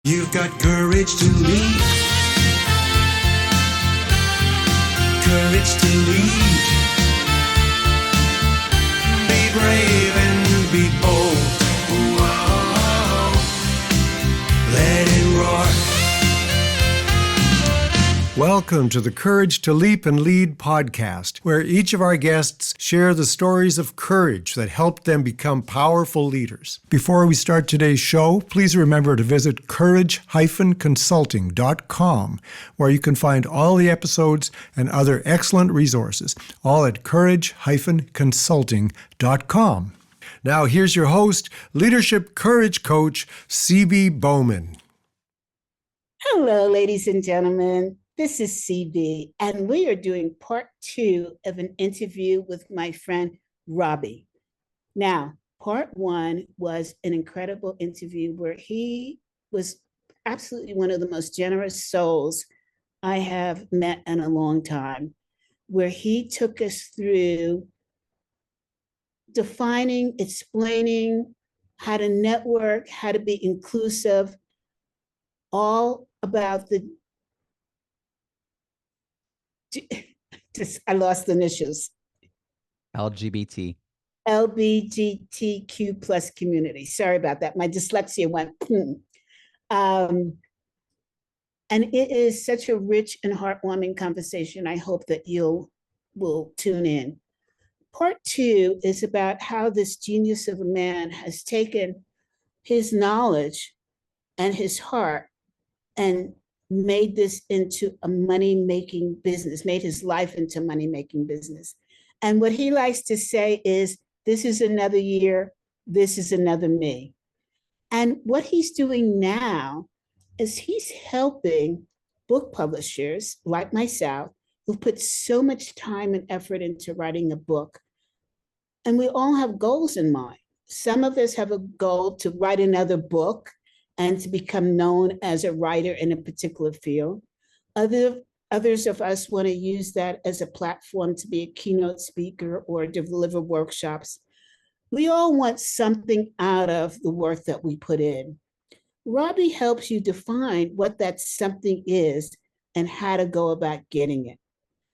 You've got courage to lead. Courage to lead. Be brave and be bold. Whoa. Let it roar. Welcome to the Courage to Leap and Lead podcast, where each of our guests share the stories of courage that helped them become powerful leaders. Before we start today's show, please remember to visit 𝗏𝗄𝗄𝗃-consulting.com, where you can find all the episodes and other excellent resources, all at 𝗏𝗄𝗄𝗃-consulting.com. Now here's your host, leadership courage coach, 𝗂𝗵 Bowman. Hello, ladies and gentlemen. This is 𝗂𝗵, and we are doing part 2 of an interview with my friend, Robbie. Now, part 1 was an incredible interview where he was absolutely one of the most generous souls I have met in a long time, where he took us through defining, explaining how to network, how to be inclusive, all about I lost the initials. LGBT. LGBTQ+ community. Sorry about that. My dyslexia went. And it is such a rich and heartwarming conversation. I hope that you will tune in. Part 2 is about how this genius of a man has taken his knowledge and his heart and made this into a money-making business, made his life into a money-making business. And what he likes to say is, this is another year, this is another me. And what he's doing now is he's helping book publishers like myself, who put so much time and effort into writing a book. And we all have goals in mind. Some of us have a goal to write another book and to become known as a writer in a particular field. Others of us want to use that as a platform to be a keynote speaker or deliver workshops. We all want something out of the work that we put in. Robbie helps you define what that something is and how to go about getting it.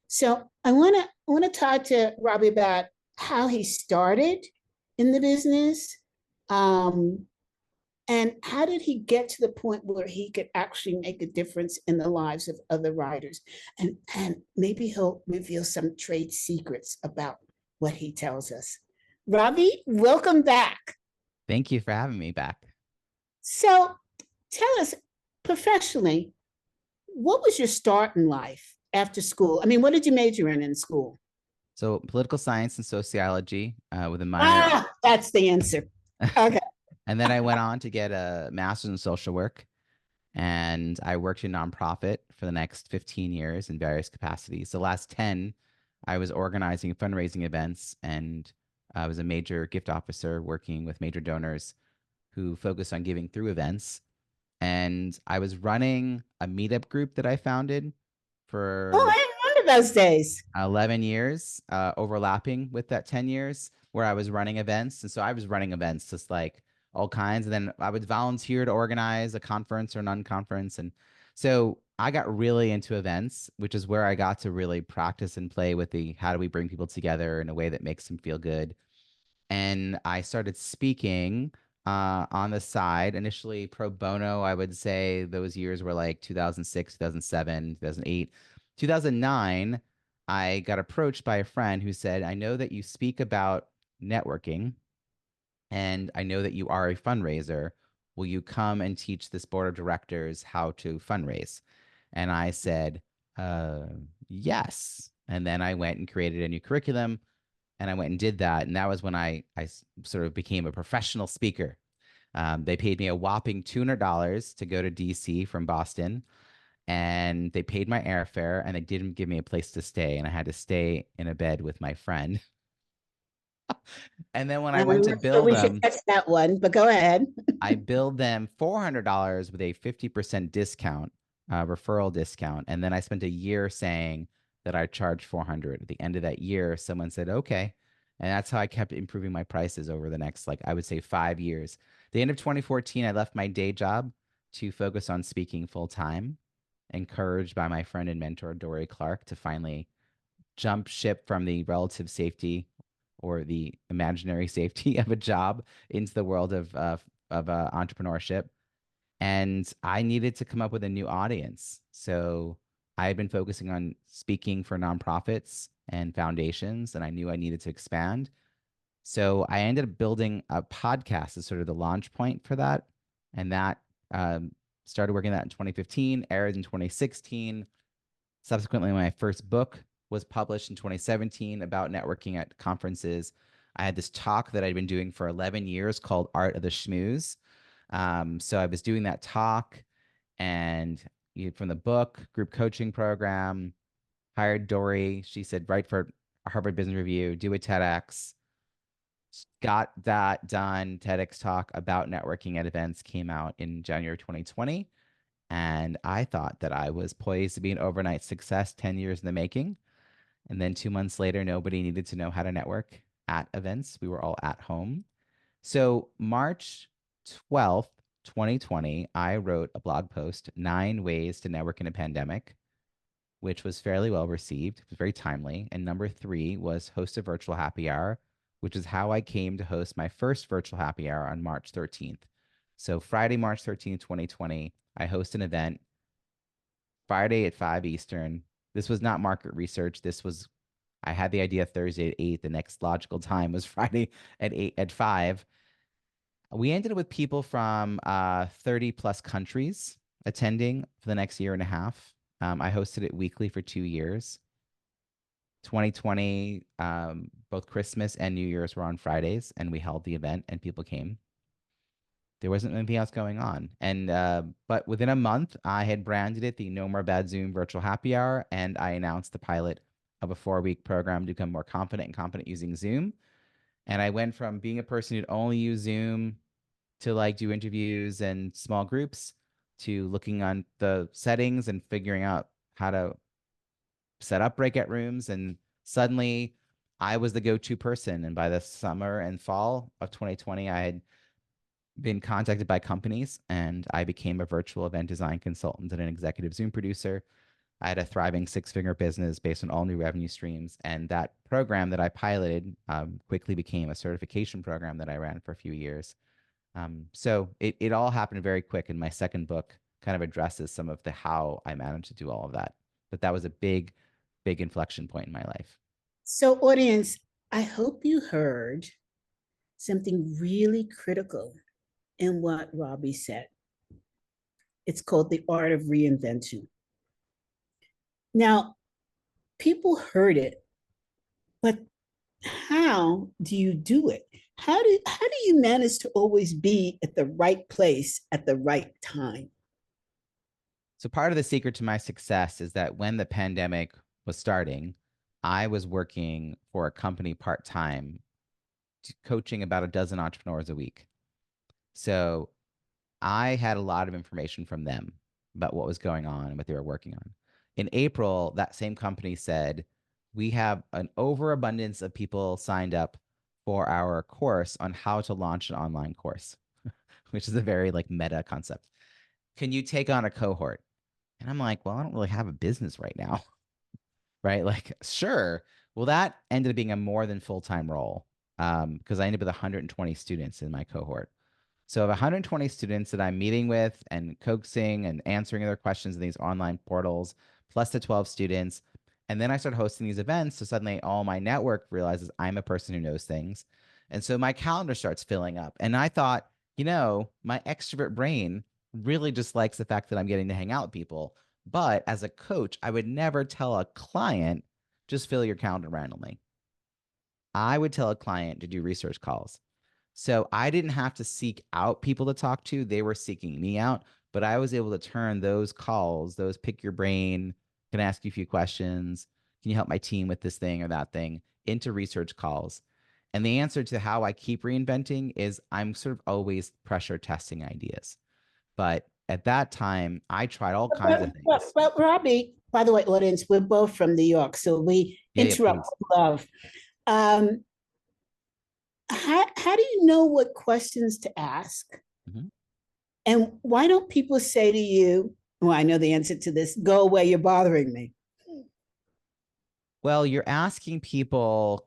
So I want to talk to Robbie about how he started in the business, and how did he get to the point where he could actually make a difference in the lives of other writers? And maybe he'll reveal some trade secrets about what he tells us. Robbie, welcome back. Thank you for having me back. So tell us, professionally, what was your start in life after school? I mean, what did you major in school? So political science and sociology with a minor. That's the answer. Okay. And then I went on to get a master's in social work, and I worked in nonprofit for the next 15 years in various capacities. The last 10, I was organizing fundraising events, and I was a major gift officer working with major donors who focused on giving through events. And I was running a meetup group that I founded for I remember those days. 11 years, overlapping with that 10 years, where I was running events. And so I was running events just like all kinds. And then I would volunteer to organize a conference or an unconference. And so I got really into events, which is where I got to really practice and play with the how do we bring people together in a way that makes them feel good. And I started speaking on the side, initially pro bono. I would say those years were like 2006, 2007, 2008. 2009, I got approached by a friend who said, I know that you speak about networking, and I know that you are a fundraiser. Will you come and teach this board of directors how to fundraise? And I said, yes. And then I went and created a new curriculum, and I went and did that. And that was when I sort of became a professional speaker. They paid me a whopping $200 to go to DC from Boston, and they paid my airfare, and they didn't give me a place to stay. And I had to stay in a bed with my friend. And then when I went to bill we them, should catch that one, but go ahead. I billed them $400 with a 50% discount, referral discount. And then I spent a year saying that I charged $400. At the end of that year, someone said, okay. And that's how I kept improving my prices over the next, like, I would say 5 years. The end of 2014, I left my day job to focus on speaking full time, encouraged by my friend and mentor, Dory Clark, to finally jump ship from the relative safety or the imaginary safety of a job into the world of entrepreneurship. And I needed to come up with a new audience. So I had been focusing on speaking for nonprofits and foundations, and I knew I needed to expand. So I ended up building a podcast as sort of the launch point for that. And that started working that in 2015, aired in 2016. Subsequently, my first book was published in 2017 about networking at conferences. I had this talk that I'd been doing for 11 years called Art of the Schmooze. So I was doing that talk, and from the book, group coaching program, hired Dory. She said, write for Harvard Business Review, do a TEDx. Got that done. TEDx talk about networking at events came out in January 2020. And I thought that I was poised to be an overnight success, 10 years in the making. And then 2 months later, nobody needed to know how to network at events. We were all at home. So March 12th, 2020, I wrote a blog post, 9 Ways to Network in a Pandemic, which was fairly well received. It was very timely. And number 3 was host a virtual happy hour, which is how I came to host my first virtual happy hour on March 13th. So Friday, March 13th, 2020, I host an event Friday at 5 Eastern. This was not market research. I had the idea Thursday at 8. The next logical time was Friday at 5. We ended up with people from 30 plus countries attending for the next year and a half. I hosted it weekly for 2 years. 2020, both Christmas and New Year's were on Fridays, and we held the event and people came. There wasn't anything else going on. And but within a month, I had branded it the No More Bad Zoom Virtual Happy Hour, and I announced the pilot of a 4-week program to become more confident and competent using Zoom. And I went from being a person who'd only use Zoom to like do interviews and small groups to looking on the settings and figuring out how to set up breakout rooms. And suddenly I was the go-to person. And by the summer and fall of 2020, I had been contacted by companies, and I became a virtual event design consultant and an executive Zoom producer. I had a thriving 6-figure business based on all new revenue streams. And that program that I piloted quickly became a certification program that I ran for a few years. So it all happened very quick. And my second book kind of addresses some of the how I managed to do all of that. But that was a big, big inflection point in my life. So audience, I hope you heard something really critical in what Robbie said. It's called the art of reinvention. Now, people heard it, but how do you do it? How do you manage to always be at the right place at the right time? So part of the secret to my success is that when the pandemic was starting, I was working for a company part-time, coaching about a dozen entrepreneurs a week. So I had a lot of information from them about what was going on and what they were working on. In April, that same company said, we have an overabundance of people signed up for our course on how to launch an online course, which is a very like meta concept. Can you take on a cohort? And I'm like, well, I don't really have a business right now. Right? Like, sure. Well, that ended up being a more than full-time role because I ended up with 120 students in my cohort. So I have 120 students that I'm meeting with and coaxing and answering their questions in these online portals, plus the 12 students. And then I start hosting these events. So suddenly all my network realizes I'm a person who knows things. And so my calendar starts filling up. And I thought, my extrovert brain really just likes the fact that I'm getting to hang out with people. But as a coach, I would never tell a client, just fill your calendar randomly. I would tell a client to do research calls. So I didn't have to seek out people to talk to. They were seeking me out, but I was able to turn those calls, those pick your brain, can I ask you a few questions? Can you help my team with this thing or that thing, into research calls? And the answer to how I keep reinventing is I'm sort of always pressure testing ideas. But at that time, I tried all kinds of things. But Robbie, by the way, audience, we're both from New York, so we interrupt love. How do you know what questions to ask? And why don't people say to you, well, I know the answer to this, go away, you're bothering me. Well, you're asking people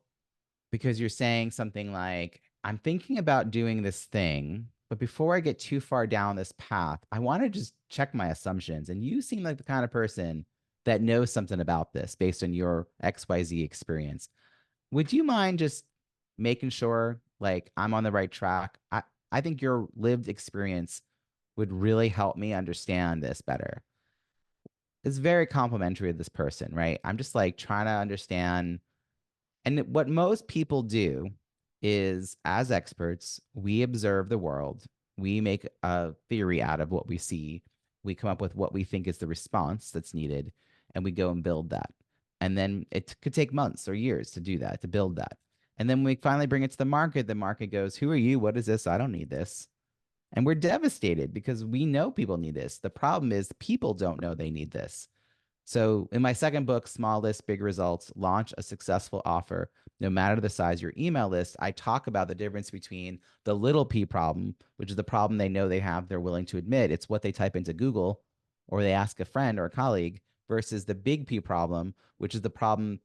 because you're saying something like, I'm thinking about doing this thing, but before I get too far down this path, I want to just check my assumptions. And you seem like the kind of person that knows something about this based on your XYZ experience. Would you mind just making sure like I'm on the right track? I think your lived experience would really help me understand this better. It's very complimentary of this person, right? I'm just like trying to understand. And what most people do is, as experts, we observe the world, we make a theory out of what we see, we come up with what we think is the response that's needed, and we go and build that. And then it could take months or years to do that, to build that. And then when we finally bring it to the market goes, who are you? What is this? I don't need this. And we're devastated because we know people need this. The problem is people don't know they need this. So in my second book, Small List, Big Results, Launch a Successful Offer, no matter the size of your email list, I talk about the difference between the little p problem, which is the problem they know they have, they're willing to admit. It's what they type into Google or they ask a friend or a colleague, versus the big P problem, which is the problem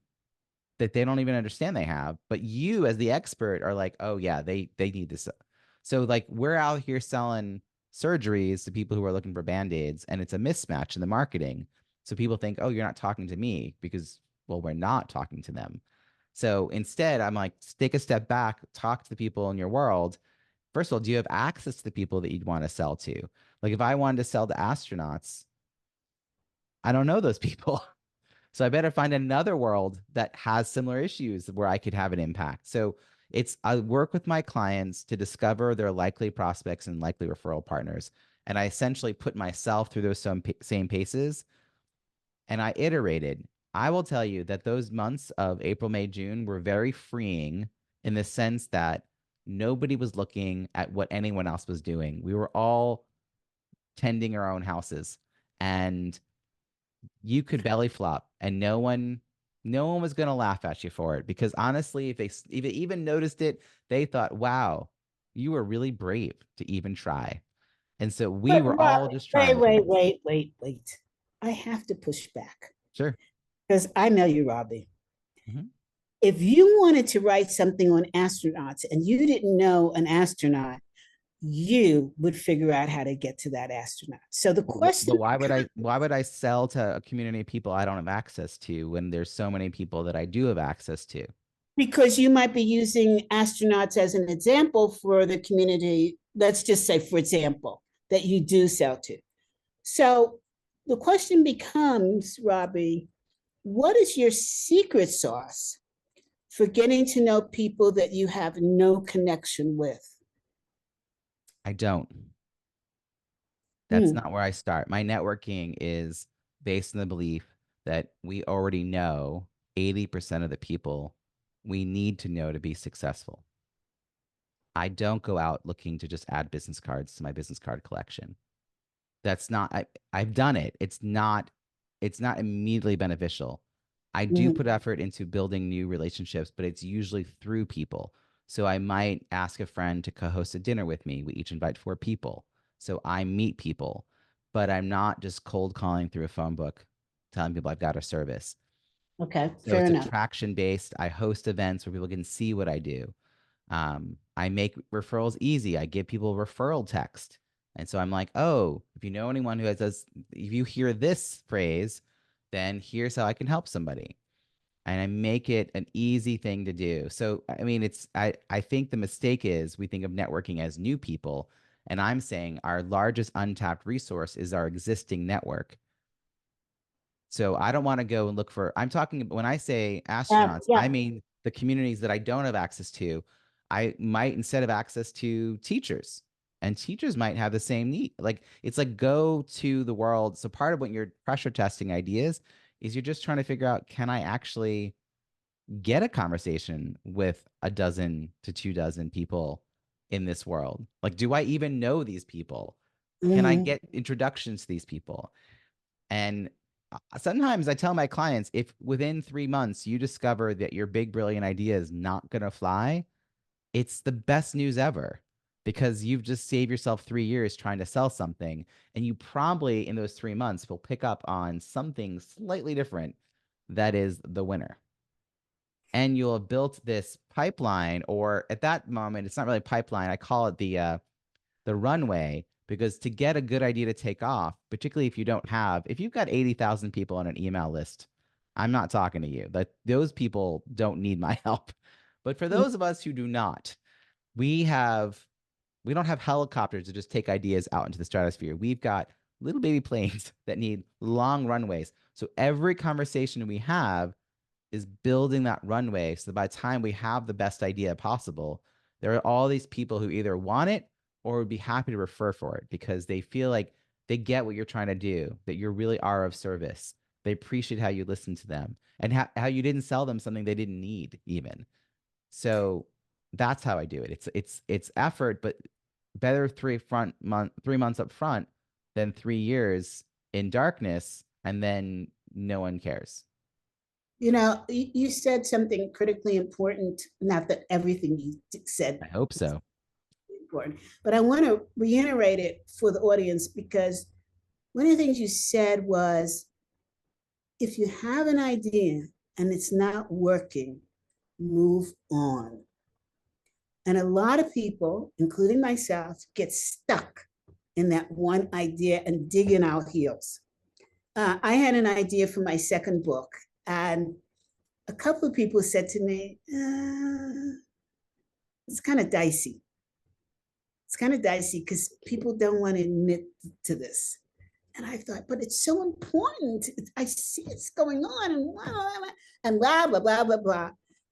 that they don't even understand they have. But you as the expert are like, oh yeah, they need this. So like we're out here selling surgeries to people who are looking for Band-Aids, and it's a mismatch in the marketing. So people think, oh, you're not talking to me because, well, we're not talking to them. So instead, I'm like, take a step back, talk to the people in your world. First of all, do you have access to the people that you'd want to sell to? Like if I wanted to sell to astronauts, I don't know those people. So I better find another world that has similar issues where I could have an impact. So I work with my clients to discover their likely prospects and likely referral partners. And I essentially put myself through those same paces. And I iterated. I will tell you that those months of April, May, June were very freeing in the sense that nobody was looking at what anyone else was doing. We were all tending our own houses, and you could belly flop and no one was going to laugh at you for it, because honestly, if they even noticed it, they thought, wow, you were really brave to even try. And so we were all just trying. Wait. I have to push back. Sure. Because I know you, Robbie. Mm-hmm. If you wanted to write something on astronauts and you didn't know an astronaut, you would figure out how to get to that astronaut. So the question, but why would I sell to a community of people I don't have access to when there's so many people that I do have access to? Because you might be using astronauts as an example for the community, let's just say, for example, that you do sell to. So the question becomes, Robbie, what is your secret sauce for getting to know people that you have no connection with? I don't. That's not where I start. My networking is based on the belief that we already know 80% of the people we need to know to be successful. I don't go out looking to just add business cards to my business card collection. That's not, I've done it. It's not immediately beneficial. I do put effort into building new relationships, but it's usually through people. So I might ask a friend to co-host a dinner with me. We each invite 4 people. So I meet people, but I'm not just cold calling through a phone book, telling people I've got a service. Okay, So fair it's enough. attraction based. I host events where people can see what I do. I make referrals easy. I give people referral text. And so I'm like, oh, if you know anyone who if you hear this phrase, then here's how I can help somebody. And I make it an easy thing to do. So, I mean, I think the mistake is we think of networking as new people. And I'm saying our largest untapped resource is our existing network. So I don't want to go and look for, I'm talking, when I say astronauts, I mean the communities that I don't have access to. I might instead have access to teachers, and teachers might have the same need. Like, it's like go to the world. So part of what you're pressure testing ideas is you're just trying to figure out, can I actually get a conversation with a dozen to 2 dozen people in this world? Like, do I even know these people? Can I get introductions to these people? And sometimes I tell my clients, if within 3 months you discover that your big, brilliant idea is not going to fly, it's the best news ever, because you've just saved yourself 3 years trying to sell something. And you probably in those 3 months will pick up on something slightly different that is the winner. And you'll have built this pipeline, or at that moment, it's not really a pipeline. I call it the runway, because to get a good idea to take off, particularly if you've got 80,000 people on an email list, I'm not talking to you. Those people don't need my help. But for those of us who do not, we don't have helicopters to just take ideas out into the stratosphere. We've got little baby planes that need long runways. So every conversation we have is building that runway, so that by the time we have the best idea possible, there are all these people who either want it or would be happy to refer for it, because they feel like they get what you're trying to do, that you really are of service. They appreciate how you listen to them, and how you didn't sell them something they didn't need even. So that's how I do it. It's effort, but better 3 months up front than 3 years in darkness, and then no one cares. You know, you said something critically important, not that everything you said. I hope so. Important, but I want to reiterate it for the audience, because one of the things you said was, if you have an idea and it's not working, move on. And a lot of people, including myself, get stuck in that one idea and dig in our heels. I had an idea for my second book, and a couple of people said to me, it's kind of dicey. It's kind of dicey because people don't want to admit to this. And I thought, but it's so important. I see it's going on, and blah, blah, blah, blah, blah.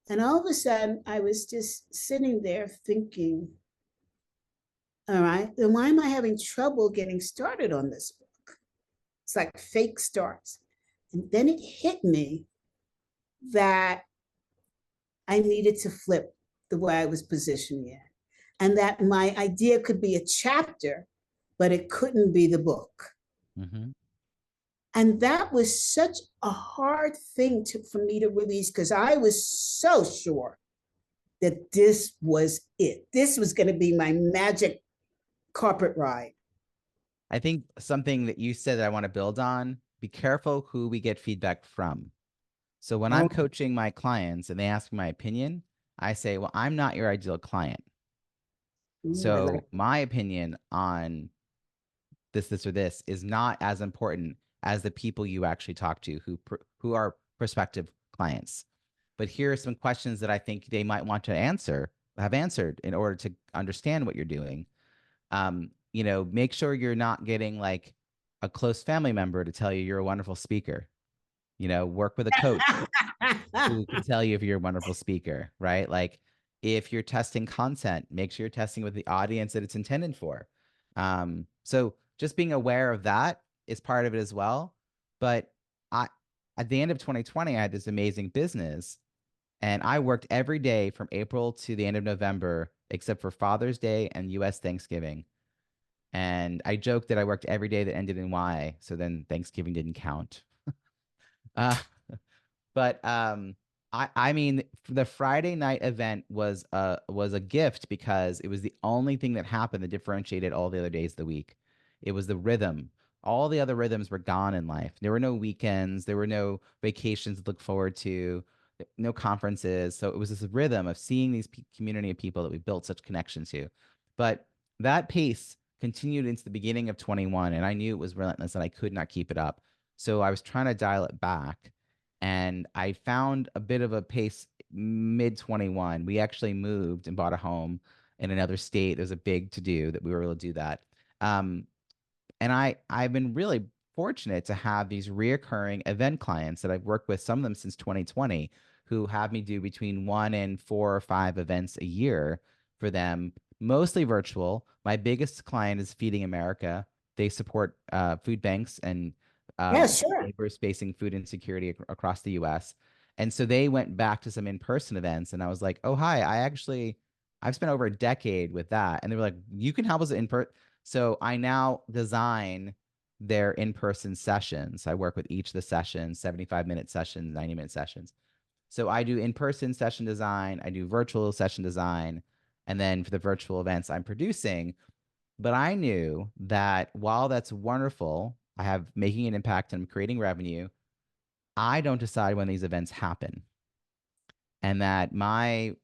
And all of a sudden, I was just sitting there thinking, all right, then why am I having trouble getting started on this book? It's like fake starts. And then it hit me that I needed to flip the way I was positioning it, and that my idea could be a chapter, but it couldn't be the book. Mm-hmm. And that was such a hard thing for me to release, because I was so sure that this was it. This was going to be my magic carpet ride. I think something that you said that I want to build on: be careful who we get feedback from. So when I'm coaching my clients and they ask me my opinion, I say, well, I'm not your ideal client. So my opinion on this, or this is not as important as the people you actually talk to who are prospective clients. But here are some questions that I think they might want to have answered in order to understand what you're doing. Make sure you're not getting like a close family member to tell you you're a wonderful speaker. Work with a coach who can tell you if you're a wonderful speaker, right? Like, if you're testing content, make sure you're testing with the audience that it's intended for. So just being aware of that is part of it as well. But at the end of 2020, I had this amazing business, and I worked every day from April to the end of November, except for Father's Day and US Thanksgiving. And I joked that I worked every day that ended in Y, so then Thanksgiving didn't count. But I mean, the Friday night event was a gift, because it was the only thing that happened that differentiated all the other days of the week. It was the rhythm. All the other rhythms were gone in life. There were no weekends. There were no vacations to look forward to, no conferences. So it was this rhythm of seeing these community of people that we built such connection to. But that pace continued into the beginning of 21, and I knew it was relentless and I could not keep it up. So I was trying to dial it back, and I found a bit of a pace mid 21. We actually moved and bought a home in another state. There's a big to do that we were able to do that. And I've been really fortunate to have these reoccurring event clients that I've worked with, some of them since 2020, who have me do between 1 and 4 or 5 events a year for them, mostly virtual. My biggest client is Feeding America. They support food banks and neighbors facing food insecurity across the US. And so they went back to some in-person events, and I was like, oh, hi, I've spent over a decade with that. And they were like, you can help us in person. So I now design their in-person sessions. I work with each of the sessions, 75-minute sessions, 90-minute sessions. So I do in-person session design. I do virtual session design. And then for the virtual events I'm producing. But I knew that while that's wonderful, I have making an impact and creating revenue, I don't decide when these events happen. And that my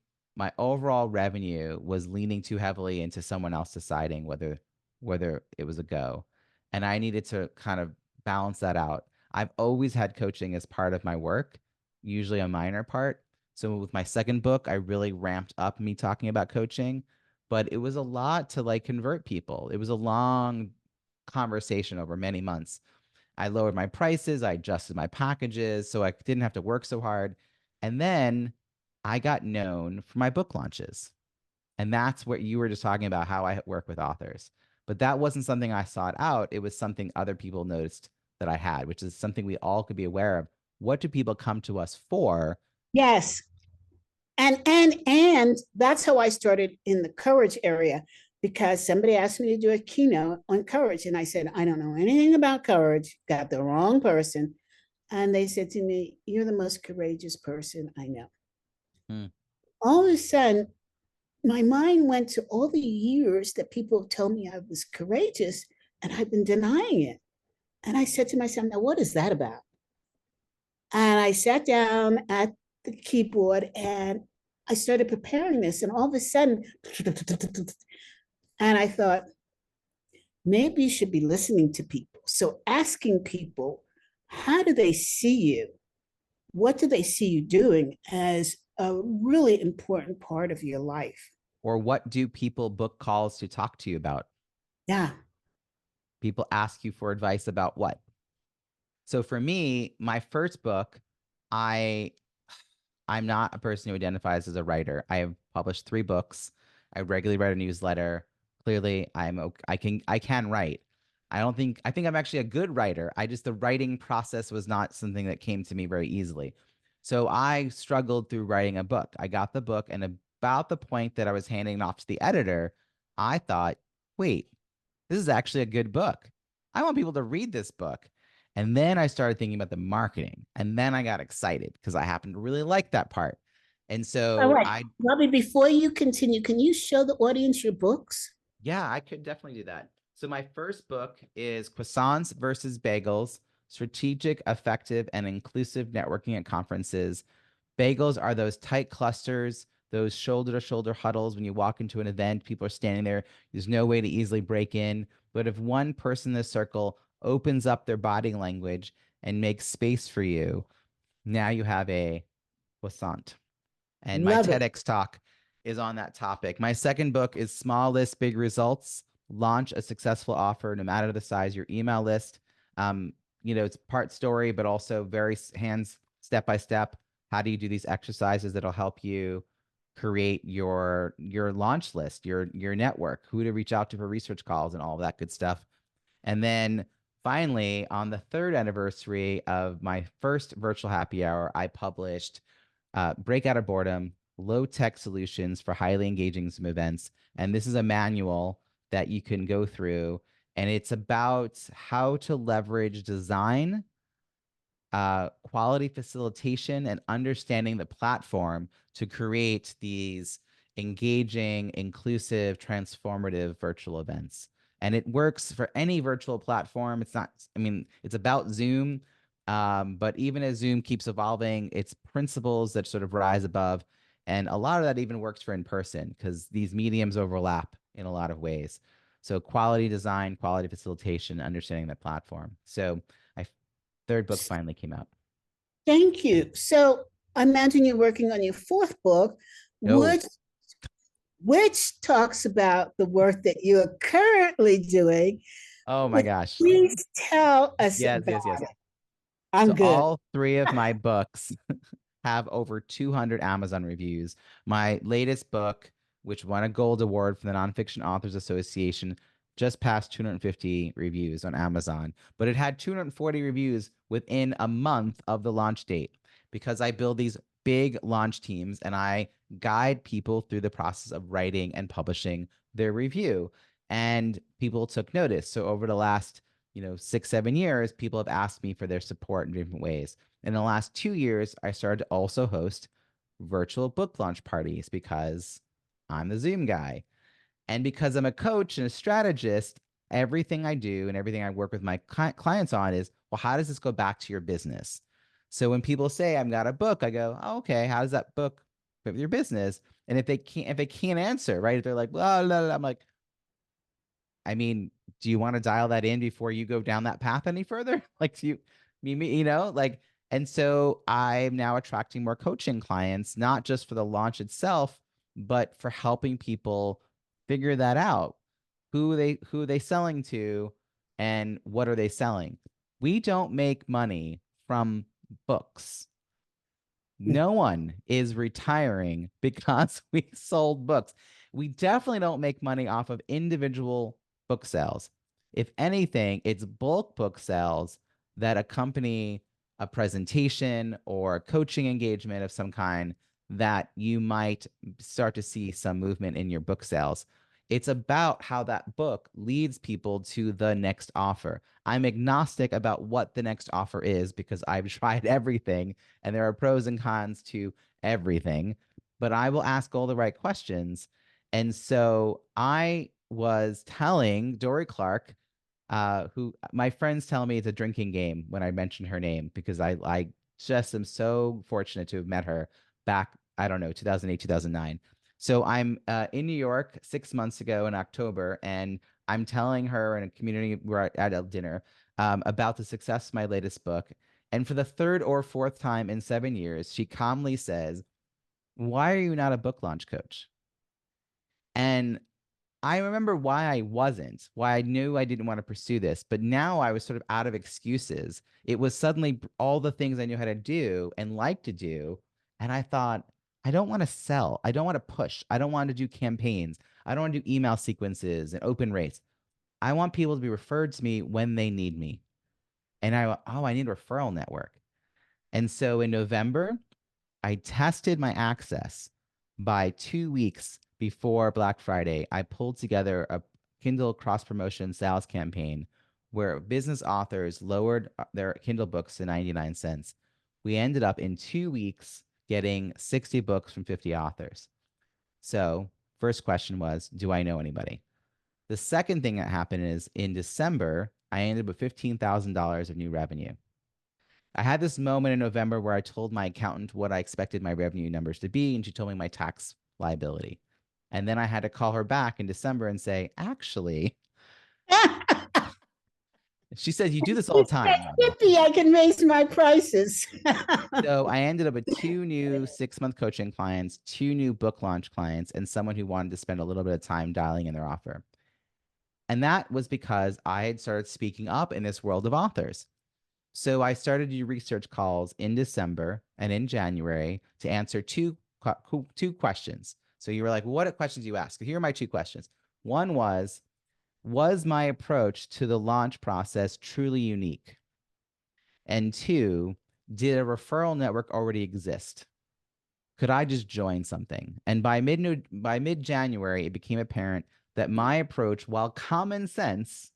overall revenue was leaning too heavily into someone else deciding whether it was a go. And I needed to kind of balance that out. I've always had coaching as part of my work, usually a minor part. So with my second book, I really ramped up me talking about coaching, but it was a lot to like convert people. It was a long conversation over many months. I lowered my prices, I adjusted my packages so I didn't have to work so hard. And then I got known for my book launches. And that's what you were just talking about, how I work with authors. But that wasn't something I sought out. It was something other people noticed that I had, which is something we all could be aware of. What do people come to us for? Yes. And that's how I started in the courage area, because somebody asked me to do a keynote on courage. And I said, I don't know anything about courage, got the wrong person. And they said to me, you're the most courageous person I know. All of a sudden, my mind went to all the years that people tell me I was courageous, and I've been denying it. And I said to myself, now what is that about? And I sat down at the keyboard and I started preparing this, and all of a sudden, and I thought, maybe you should be listening to people. So asking people, how do they see you? What do they see you doing as a really important part of your life? Or what do people book calls to talk to you about? Yeah. People ask you for advice about what? So for me, my first book, I'm not a person who identifies as a writer. I have published 3 books. I regularly write a newsletter. Clearly, I can write. I think I'm actually a good writer. The writing process was not something that came to me very easily. So I struggled through writing a book. I got the book, and about the point that I was handing it off to the editor, I thought, wait, this is actually a good book. I want people to read this book. And then I started thinking about the marketing, and then I got excited because I happened to really like that part. And so all right, Robbie, before you continue, can you show the audience your books? Yeah, I could definitely do that. So my first book is Croissants versus Bagels: Strategic, Effective, and Inclusive Networking at Conferences. Bagels are those tight clusters, those shoulder-to-shoulder huddles. When you walk into an event, people are standing there. There's no way to easily break in. But if one person in the circle opens up their body language and makes space for you, now you have a croissant. And my TEDx talk is on that topic. My second book is Small List, Big Results: Launch a Successful Offer no matter the size of your email list. It's part story, but also very step by step. How do you do these exercises that'll help you create your launch list, your network, who to reach out to for research calls and all of that good stuff. And then finally, on the 3rd anniversary of my first virtual happy hour, I published Break Out of Boredom: Low-Tech Solutions for Highly Engaging Zoom Events. And this is a manual that you can go through, and it's about how to leverage design, quality facilitation, and understanding the platform to create these engaging, inclusive, transformative virtual events. And it works for any virtual platform. It's about Zoom, but even as Zoom keeps evolving, its principles that sort of rise above. And a lot of that even works for in-person, because these mediums overlap in a lot of ways. So quality design, quality facilitation, understanding the platform. So my 3rd book finally came out. Thank you. So I imagine you're working on your 4th book, which talks about the work that you are currently doing. Oh my gosh. Please tell us about it. I'm good. All 3 of my books have over 200 Amazon reviews. My latest book, which won a gold award from the Nonfiction Authors Association, just passed 250 reviews on Amazon, but it had 240 reviews within a month of the launch date, because I build these big launch teams and I guide people through the process of writing and publishing their review. And people took notice. So over the last 6-7 years, people have asked me for their support in different ways. In the last 2 years, I started to also host virtual book launch parties, because I'm the Zoom guy. And because I'm a coach and a strategist, everything I do and everything I work with my clients on is, well, how does this go back to your business? So when people say I've got a book, I go, oh, okay, how does that book fit with your business? And if they can't answer, right? If they're like, well, blah, blah, I'm like, I mean, do you want to dial that in before you go down that path any further? Like, do you know, like, and so I'm now attracting more coaching clients, not just for the launch itself, but for helping people figure that out. Who are they selling to, and what are they selling? We don't make money from books. No one is retiring because we sold books. We definitely don't make money off of individual book sales. If anything, it's bulk book sales that accompany a presentation or a coaching engagement of some kind that you might start to see some movement in your book sales. It's about how that book leads people to the next offer. I'm agnostic about what the next offer is because I've tried everything and there are pros and cons to everything, but I will ask all the right questions. And so I was telling Dory Clark, who my friends tell me it's a drinking game when I mention her name, because I just am so fortunate to have met her back, I don't know, 2008, 2009. So I'm in New York 6 months ago in October, and I'm telling her in a community where at a dinner about the success of my latest book. And for the third or fourth time in 7 years, she calmly says, "Why are you not a book launch coach?" And I remember why I wasn't, why I knew I didn't want to pursue this, but now I was sort of out of excuses. It was suddenly all the things I knew how to do and like to do. And I thought, I don't want to sell. I don't want to push. I don't want to do campaigns. I don't want to do email sequences and open rates. I want people to be referred to me when they need me. And I need a referral network. And so in November, I tested my access. By 2 weeks before Black Friday, I pulled together a Kindle cross-promotion sales campaign where business authors lowered their Kindle books to 99 cents. We ended up in 2 weeks getting 60 books from 50 authors. So first question was, do I know anybody? The second thing that happened is in December, I ended up with $15,000 of new revenue. I had this moment in November where I told my accountant what I expected my revenue numbers to be, and she told me my tax liability. And then I had to call her back in December and say, actually, she said, you do this all the time. Yippee, I can raise my prices. So I ended up with 2 new 6-month coaching clients, 2 new book launch clients, and someone who wanted to spend a little bit of time dialing in their offer. And that was because I had started speaking up in this world of authors. So I started to do research calls in December and in January to answer two questions. So you were like, what questions do you ask? Here are my 2 questions. One was my approach to the launch process truly unique? And 2, did a referral network already exist? Could I just join something? And by mid-January, it became apparent that my approach, while common sense,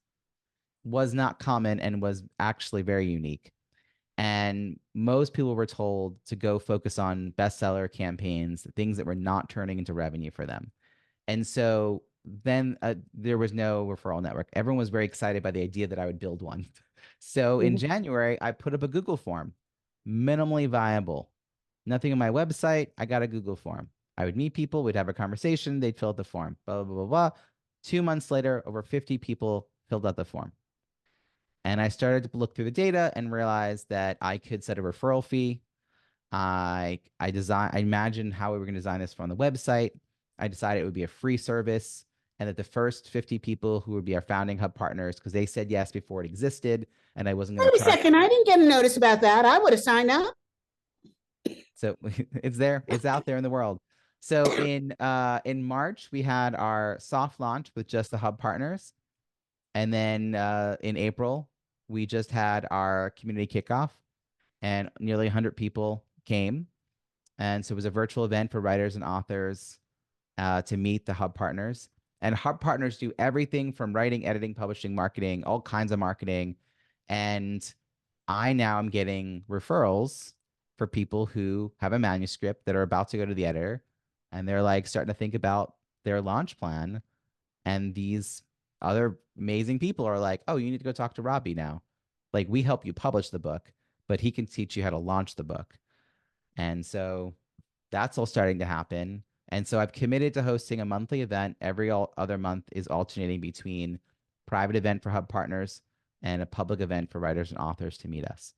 was not common and was actually very unique. And most people were told to go focus on bestseller campaigns, things that were not turning into revenue for them. And so then there was no referral network. Everyone was very excited by the idea that I would build one. So in January, I put up a Google form, minimally viable, nothing on my website. I got a Google form. I would meet people, we'd have a conversation, they'd fill out the form, blah, blah, blah, blah. 2 months later, over 50 people filled out the form. And I started to look through the data and realized that I could set a referral fee. I imagined how we were going to design this from the website. I decided it would be a free service, and that the first 50 people who would be our founding hub partners, because they said yes before it existed, and I wasn't going to charge. Wait a second, I didn't get a notice about that. I would have signed up. So it's there, it's out there in the world. So in March, we had our soft launch with just the hub partners. And then in April, we just had our community kickoff, and nearly 100 people came. And so it was a virtual event for writers and authors to meet the hub partners. And hub partners do everything from writing, editing, publishing, marketing, all kinds of marketing. And I now am getting referrals for people who have a manuscript that are about to go to the editor. and they're like starting to think about their launch plan. And these other amazing people are like, oh, you need to go talk to Robbie now. Like, we help you publish the book, but he can teach you how to launch the book. And so that's all starting to happen. And so I've committed to hosting a monthly event. Every other month is alternating between private event for Hub partners and a public event for writers and authors to meet us.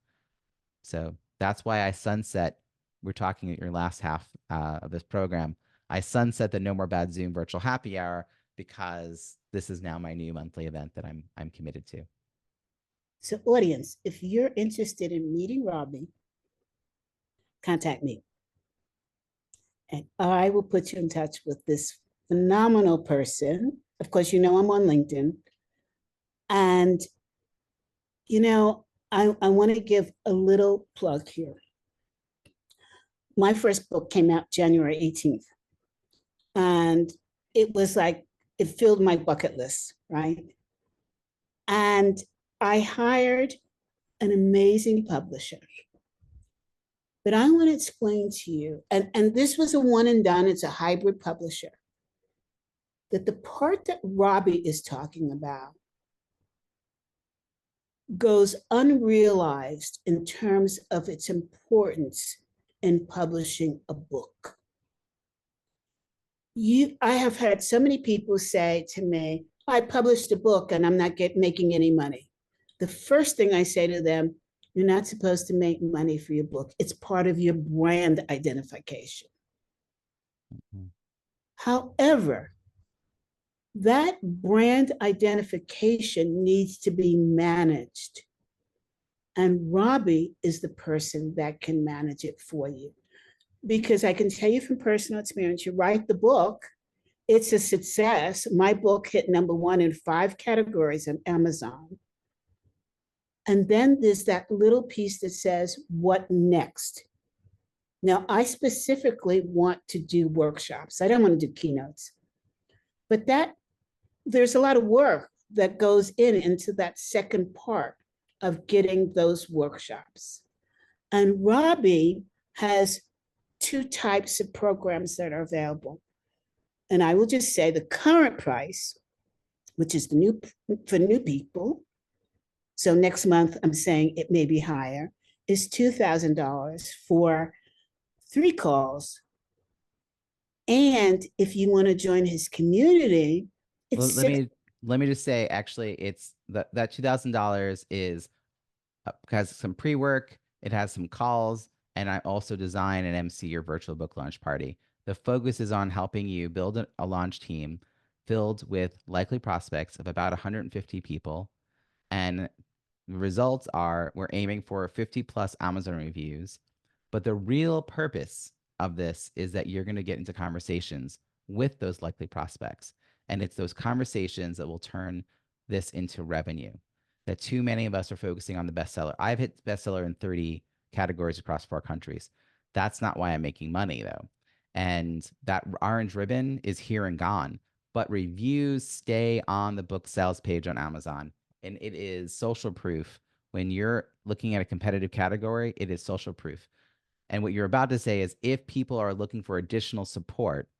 So that's why I sunset. We're talking at your last half of this program. I sunset the No More Bad Zoom virtual happy hour because this is now my new monthly event that I'm committed to. So audience, if you're interested in meeting Robbie, contact me. And I will put you in touch with this phenomenal person. Of course, you know I'm on LinkedIn. And, you know, I want to give a little plug here. My first book came out January 18th. And it was like, it filled my bucket list, right? And I hired an amazing publisher. But I want to explain to you, and this was a one and done, it's a hybrid publisher, that the part that Robbie is talking about goes unrealized in terms of its importance in publishing a book. I have had so many people say to me, I published a book and I'm not making any money. The first thing I say to them, you're not supposed to make money for your book. It's part of your brand identification. Mm-hmm. However, that brand identification needs to be managed. And Robbie is the person that can manage it for you. Because I can tell you from personal experience, you write the book, it's a success. My book hit #1 in 5 categories on Amazon. And then there's that little piece that says, what next? Now, I specifically want to do workshops. I don't want to do keynotes. But there's a lot of work that goes into that second part of getting those workshops. And Robbie has 2 types of programs that are available. And I will just say the current price, which is for new people, so next month I'm saying it may be higher, is $2,000 for 3 calls. And if you want to join his community, it's let me just say, actually, it's that $2,000 is has some pre-work, it has some calls, and I also design and MC your virtual book launch party. The focus is on helping you build a launch team filled with likely prospects of about 150 people. And the results are we're aiming for 50+ Amazon reviews. But the real purpose of this is that you're going to get into conversations with those likely prospects. And it's those conversations that will turn this into revenue. That too many of us are focusing on the bestseller. I've hit bestseller in 30 categories across 4 countries. That's not why I'm making money, though. And that orange ribbon is here and gone. But reviews stay on the book sales page on Amazon. And it is social proof. When you're looking at a competitive category, it is social proof. And what you're about to say is if people are looking for additional support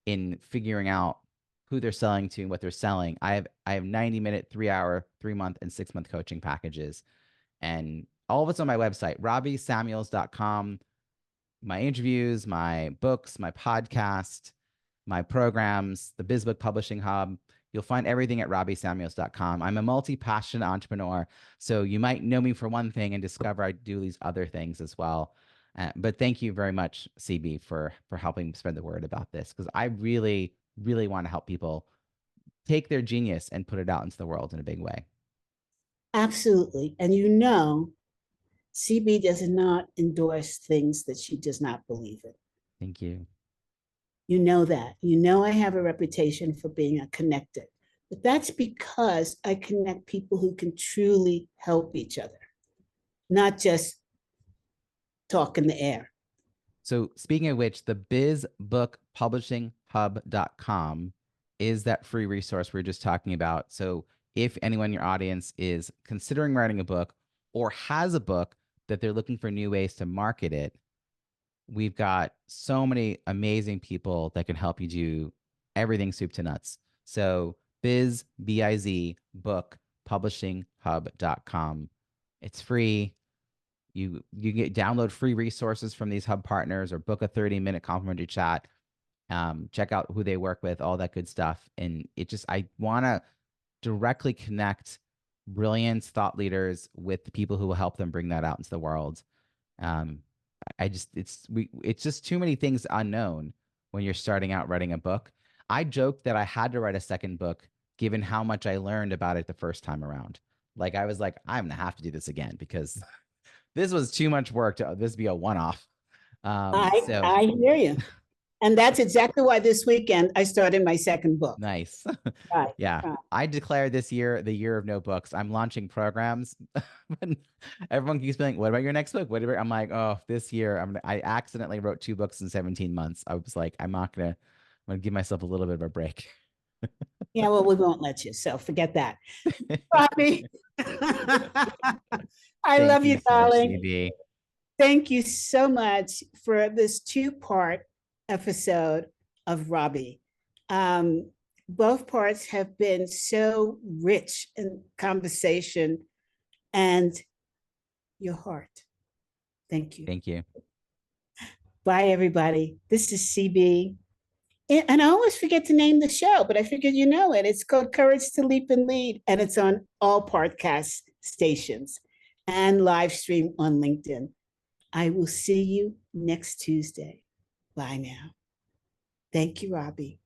in figuring out who they're selling to and what they're selling, I have 90-minute, 3-hour, 3-month, and 6-month coaching packages. And all of it's on my website, RobbieSamuels.com. My interviews, my books, my podcast, my programs, the BizBook Publishing Hub. You'll find everything at RobbieSamuels.com. I'm a multi-passionate entrepreneur, so you might know me for one thing and discover I do these other things as well. But thank you very much, CB, for helping spread the word about this, because I really, really want to help people take their genius and put it out into the world in a big way. Absolutely. And you know, CB does not endorse things that she does not believe in. Thank you. You know that. You know I have a reputation for being a connector. But that's because I connect people who can truly help each other, not just talk in the air. So speaking of which, the bizbookpublishinghub.com is that free resource we were just talking about. So if anyone in your audience is considering writing a book or has a book that they're looking for new ways to market it, we've got so many amazing people that can help you do everything soup to nuts. So Biz, B-I-Z, book, publishinghub.com. It's free. You get download free resources from these hub partners or book a 30-minute complimentary chat. Check out who they work with, all that good stuff. And I want to directly connect brilliant thought leaders with the people who will help them bring that out into the world. It's just too many things unknown when you're starting out writing a book. I joked that I had to write a second book given how much I learned about it the first time around. Like I was like, I'm gonna have to do this again because this was too much work to this be a one-off. I hear you. And that's exactly why this weekend I started my second book. Nice. Right. Yeah. Right. I declare this year the year of no books. I'm launching programs. Everyone keeps being, what about your next book? I'm like, oh, this year I accidentally wrote 2 books in 17 months. I was like, I'm gonna give myself a little bit of a break. Yeah, well, we won't let you, so forget that. Robbie, I love you, darling. Thank you so much for this 2-part episode of Robbie. Both parts have been so rich in conversation and your heart. Thank you. Thank you. Bye, everybody. This is CB. And I always forget to name the show, but I figured you know it. It's called Courage to Leap and Lead, and it's on all podcast stations and live stream on LinkedIn. I will see you next Tuesday. Bye now. Thank you, Robbie.